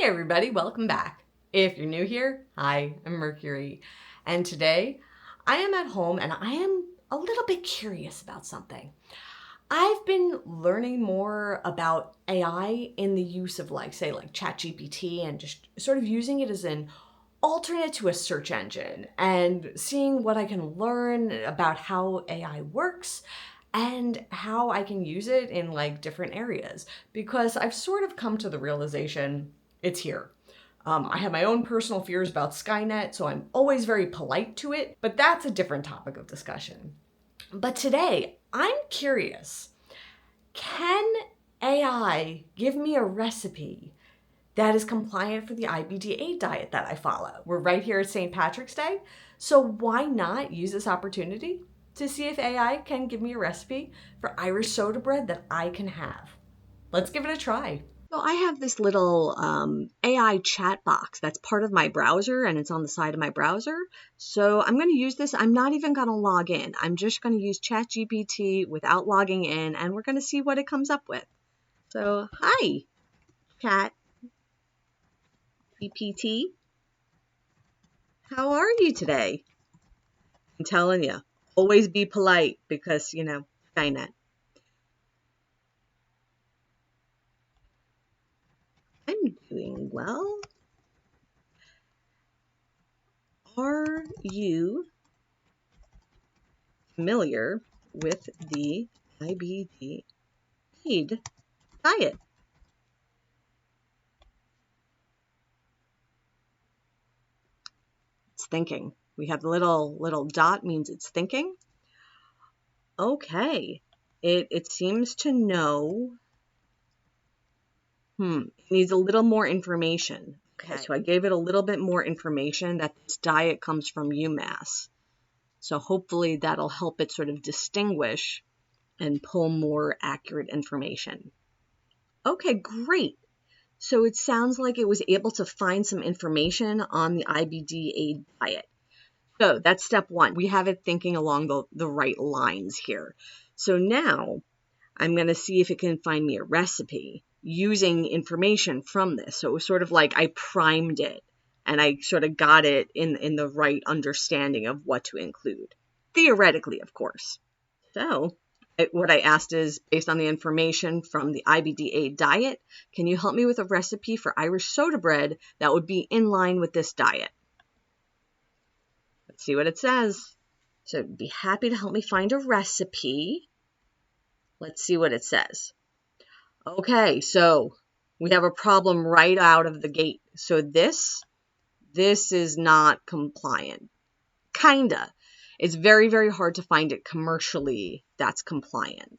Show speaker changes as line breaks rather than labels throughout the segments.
Hey everybody, welcome back. If you're new here, hi, I'm Mercury. And today I am at home and I am a little bit curious about something. I've been learning more about AI in the use of say ChatGPT and just sort of using it as an alternate to a search engine and seeing what I can learn about how AI works and how I can use it in different areas because I've sort of come to the realization it's here. I have my own personal fears about Skynet, so I'm always very polite to it, but that's a different topic of discussion. But today, I'm curious, can AI give me a recipe that is compliant for the IBD-AID diet that I follow? We're right here at St. Patrick's Day, so why not use this opportunity to see if AI can give me a recipe for Irish soda bread that I can have? Let's give it a try.
So I have this little AI chat box that's part of my browser and it's on the side of my browser. So I'm going to use this. I'm not even going to log in. I'm just going to use ChatGPT without logging in and we're going to see what it comes up with. So hi, ChatGPT. How are you today? I'm telling you, always be polite because, Skynet. I'm doing well. Are you familiar with the IBD-AID diet? It's thinking. We have the little dot means it's thinking. Okay. It seems to know. It needs a little more information. Okay, so I gave it a little bit more information that this diet comes from UMass. So hopefully that'll help it sort of distinguish and pull more accurate information. Okay, great. So it sounds like it was able to find some information on the IBD-AID diet. So that's step one. We have it thinking along the right lines here. So now I'm going to see if it can find me a recipe using information from this. So it was sort of like I primed it and I sort of got it in the right understanding of what to include. Theoretically, of course. So what I asked is, based on the information from the IBD-AID diet, can you help me with a recipe for Irish soda bread that would be in line with this diet? Let's see what it says. So be happy to help me find a recipe. Let's see what it says. Okay, so we have a problem right out of the gate. So this is not compliant. Kinda. It's very, very hard to find it commercially that's compliant.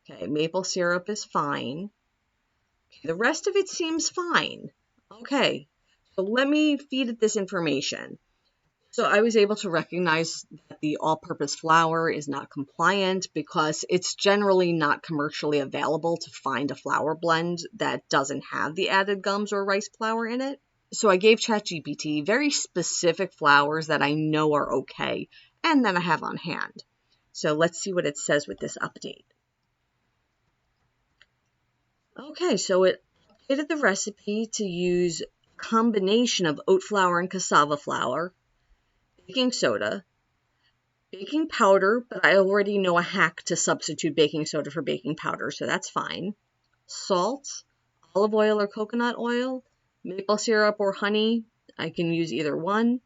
Okay, maple syrup is fine. Okay, the rest of it seems fine. Okay, so let me feed it this information. So I was able to recognize that the all-purpose flour is not compliant because it's generally not commercially available to find a flour blend that doesn't have the added gums or rice flour in it. So I gave ChatGPT very specific flours that I know are okay and that I have on hand. So let's see what it says with this update. Okay, so it updated the recipe to use a combination of oat flour and cassava flour, baking soda, baking powder, but I already know a hack to substitute baking soda for baking powder, so that's fine. Salt, olive oil or coconut oil, maple syrup or honey, I can use either one.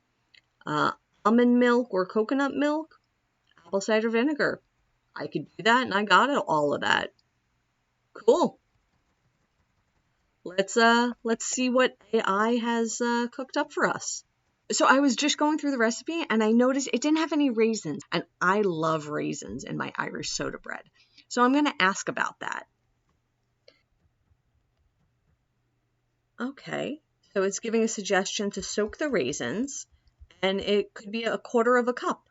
Almond milk or coconut milk, apple cider vinegar. I could do that and I got all of that. Cool. Let's see what AI has cooked up for us. So I was just going through the recipe and I noticed it didn't have any raisins, and I love raisins in my Irish soda bread. So I'm going to ask about that. Okay, so it's giving a suggestion to soak the raisins, and it could be 1/4 of a cup.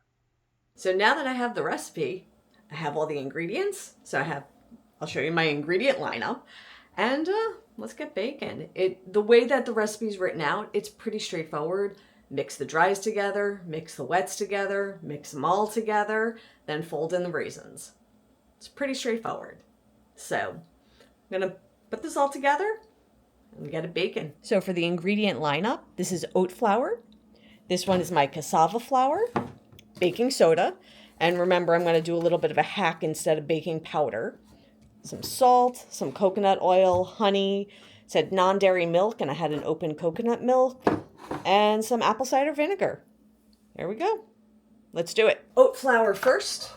So now that I have the recipe, I have all the ingredients. I'll show you my ingredient lineup, and let's get baking. The way that the recipe is written out, it's pretty straightforward. Mix the dries together, mix the wets together, mix them all together, then fold in the raisins. It's pretty straightforward. So I'm gonna put this all together and we got a bacon. So for the ingredient lineup, this is oat flour. This one is my cassava flour, baking soda. And remember, I'm going to do a little bit of a hack instead of baking powder. Some salt, some coconut oil, honey. It said non-dairy milk, and I had an open coconut milk. And some apple cider vinegar. There we go. Let's do it. Oat flour first.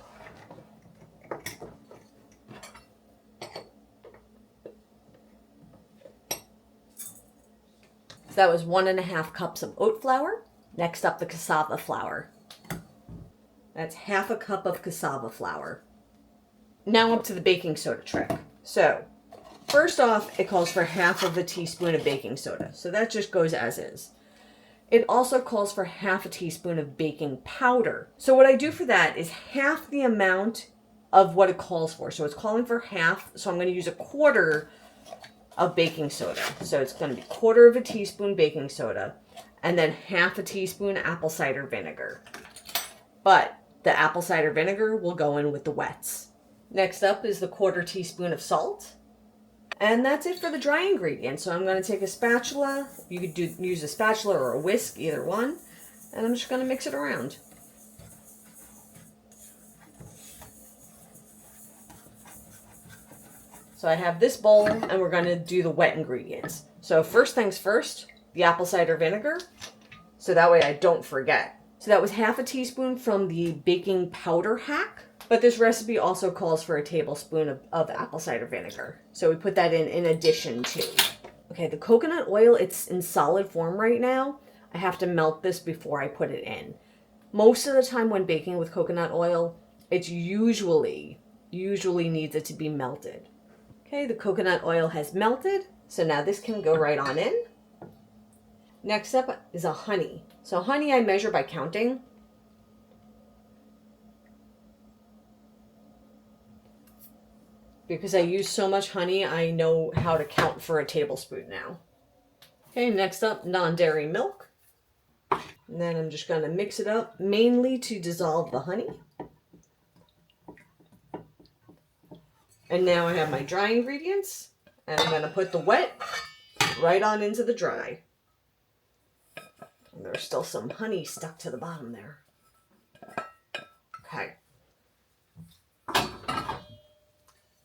So that was 1.5 cups of oat flour. Next up, the cassava flour. That's 1/2 cup of cassava flour. Now up to the baking soda trick. So first off, it calls for 1/2 teaspoon of baking soda. So that just goes as is. It also calls for 1/2 teaspoon of baking powder. So what I do for that is half the amount of what it calls for. So it's calling for half. So I'm going to use 1/4 of baking soda. So it's going to be 1/4 teaspoon baking soda and then 1/2 teaspoon apple cider vinegar. But the apple cider vinegar will go in with the wets. Next up is the 1/4 teaspoon of salt. And that's it for the dry ingredients. So I'm going to take a spatula. You could use a spatula or a whisk, either one. And I'm just going to mix it around. So I have this bowl, and we're going to do the wet ingredients. So first things first, the apple cider vinegar. So that way I don't forget. So that was 1/2 teaspoon from the baking powder hack. But this recipe also calls for a tablespoon of apple cider vinegar. So we put that in addition to. Okay, the coconut oil, it's in solid form right now. I have to melt this before I put it in. Most of the time when baking with coconut oil, it's usually needs it to be melted. Okay, the coconut oil has melted. So now this can go right on in. Next up is a honey. So honey I measure by counting. Because I use so much honey, I know how to count for a tablespoon now. Okay, next up, non-dairy milk. And then I'm just going to mix it up, mainly to dissolve the honey. And now I have my dry ingredients. And I'm going to put the wet right on into the dry. And there's still some honey stuck to the bottom there. Okay.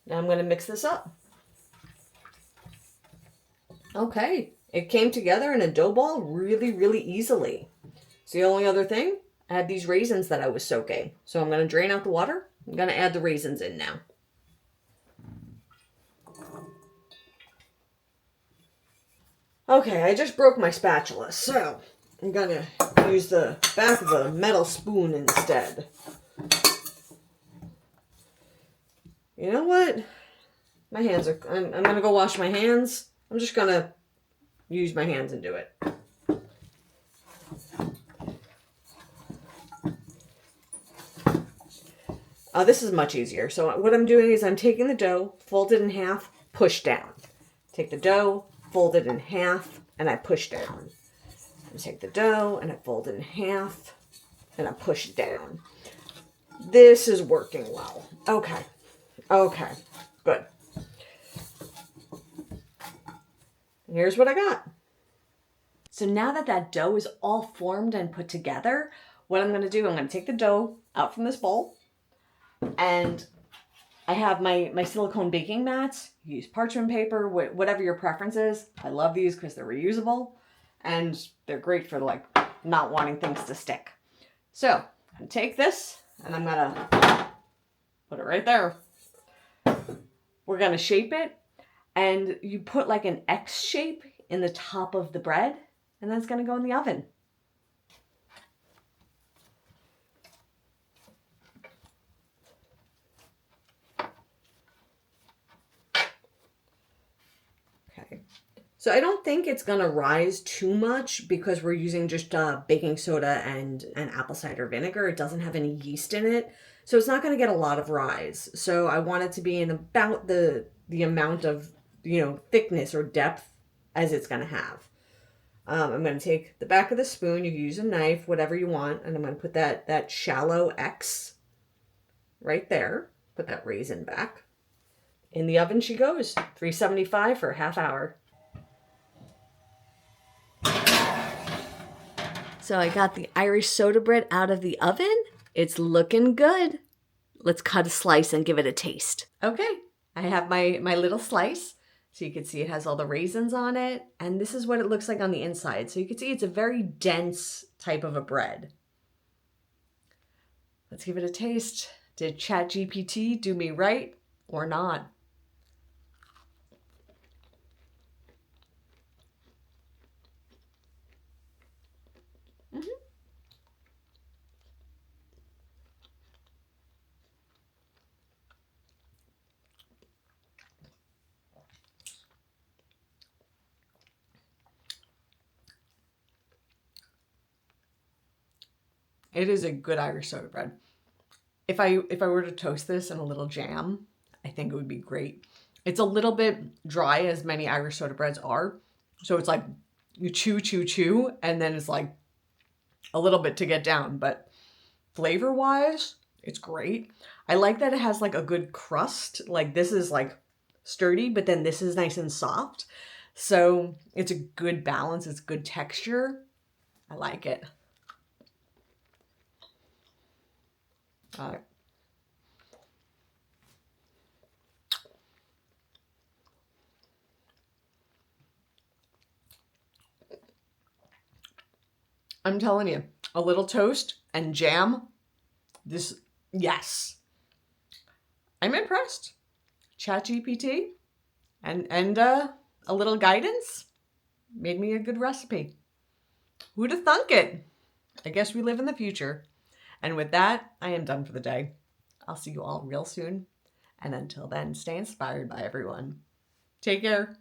Now I'm going to mix this up. Okay, it came together in a dough ball really easily. So the only other thing, I had these raisins that I was soaking. So I'm going to drain out the water. I'm going to add the raisins in now. Okay, I just broke my spatula, so I'm going to use the back of a metal spoon instead. You know what? My hands are... I'm going to go wash my hands. I'm just going to use my hands and do it. This is much easier. So what I'm doing is I'm taking the dough, fold it in half, push down. Take the dough, fold it in half, and I push down. I take the dough, and I fold it in half, and I push down. This is working well. Okay. Okay. Good. And here's what I got. So now that that dough is all formed and put together, what I'm going to do, I'm going to take the dough out from this bowl. And I have my silicone baking mats. You use parchment paper, whatever your preference is. I love these because they're reusable. And they're great for like not wanting things to stick. So I'm going to take this and I'm going to put it right there. We're going to shape it. And you put like an X shape in the top of the bread. And then it's going to go in the oven. Okay. So I don't think it's going to rise too much because we're using just baking soda and apple cider vinegar. It doesn't have any yeast in it. So it's not going to get a lot of rise. So I want it to be in about the amount of, thickness or depth as it's going to have. I'm going to take the back of the spoon. You can use a knife, whatever you want. And I'm going to put that shallow X right there. Put that raisin back. In the oven she goes, 375 for a half hour. So I got the Irish soda bread out of the oven. It's looking good. Let's cut a slice and give it a taste. Okay, I have my little slice. So you can see it has all the raisins on it. And this is what it looks like on the inside. So you can see it's a very dense type of a bread. Let's give it a taste. Did ChatGPT do me right or not? It is a good Irish soda bread. If I were to toast this in a little jam, I think it would be great. It's a little bit dry, as many Irish soda breads are. So it's like you chew, chew, chew, and then it's like a little bit to get down. But flavor-wise, it's great. I like that it has like a good crust. Like this is like sturdy, but then this is nice and soft. So it's a good balance. It's good texture. I like it. All right. I'm telling you, a little toast and jam. This, yes. I'm impressed. ChatGPT and a little guidance made me a good recipe. Who'd have thunk it? I guess we live in the future. And with that, I am done for the day. I'll see you all real soon. And until then, stay inspired by everyone. Take care.